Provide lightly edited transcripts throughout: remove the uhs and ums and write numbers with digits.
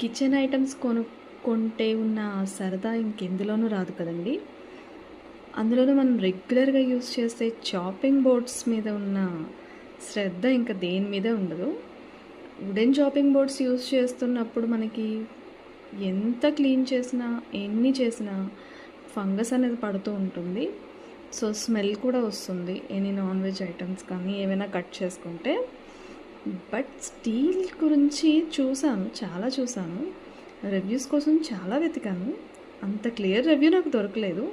Kitchen items కొనుక్కుంటే ఉన్న సరదా ఇంకెందులోనూ రాదు కదండి. అందులోనూ మనం రెగ్యులర్గా యూస్ చేసే చాపింగ్ బోర్డ్స్ మీద ఉన్న శ్రద్ధ ఇంకా దేని మీద ఉండదు. వుడెన్ చాపింగ్ బోర్డ్స్ యూస్ చేస్తున్నప్పుడు మనకి ఎంత క్లీన్ చేసినా, ఎన్ని చేసినా ఫంగస్ అనేది పడుతూ ఉంటుంది. సో స్మెల్ కూడా వస్తుంది ఎనీ నాన్ వెజ్ ఐటమ్స్ కానీ ఏమైనా కట్ చేసుకుంటే. బట్ స్టీల్ గురించి చాలా చూసాను, రివ్యూస్ కోసం చాలా వెతికాను. అంత క్లియర్ రివ్యూ నాకు దొరకలేదు.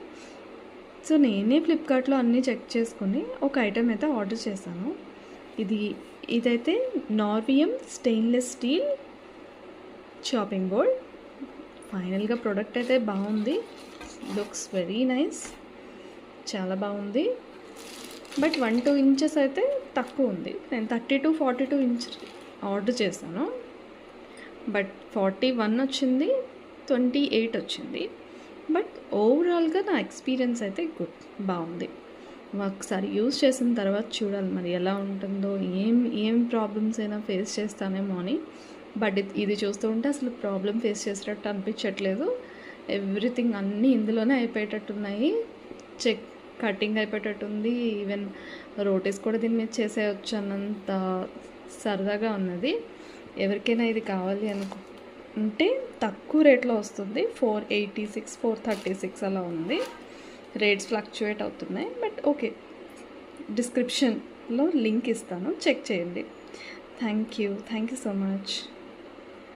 సో నేనే ఫ్లిప్కార్ట్లో అన్నీ చెక్ చేసుకుని ఒక ఐటెం అయితే ఆర్డర్ చేశాను. ఇదైతే నార్వియం స్టెయిన్లెస్ స్టీల్ చాపింగ్ బోర్డ్. ఫైనల్గా ప్రోడక్ట్ అయితే బాగుంది, లుక్స్ వెరీ నైస్, చాలా బాగుంది. బట్ 1-2 ఇంచెస్ అయితే తక్కువ ఉంది. నేను 30-42 ఇంచ్ ఆర్డర్ చేశాను, బట్ 41 వచ్చింది, 28 వచ్చింది. బట్ ఓవరాల్గా నా ఎక్స్పీరియన్స్ అయితే బాగుంది. ఒకసారి యూజ్ చేసిన తర్వాత చూడాలి మరి ఎలా ఉంటుందో, ఏం ప్రాబ్లమ్స్ అయినా ఫేస్ చేస్తానేమో అని. బట్ ఇది చూస్తూ ఉంటే అసలు ప్రాబ్లం ఫేస్ చేసేటట్టు అనిపించట్లేదు. ఎవ్రీథింగ్ అన్నీ ఇందులోనే అయిపోయేటట్టున్నాయి. కటింగ్ అయిపోయేటట్టుంది. ఈవెన్ రోటీస్ కూడా దీని మీద చేసేయచ్చు అన్నంత సరదాగా ఉన్నది. ఎవరికైనా ఇది కావాలి అనుకుంటే తక్కువ రేట్లో వస్తుంది. 486, 436 అలా ఉంది. రేట్స్ ఫ్లక్చువేట్ అవుతున్నాయి. బట్ ఓకే, డిస్క్రిప్షన్లో లింక్ ఇస్తాను, చెక్ చేయండి. Thank you so much.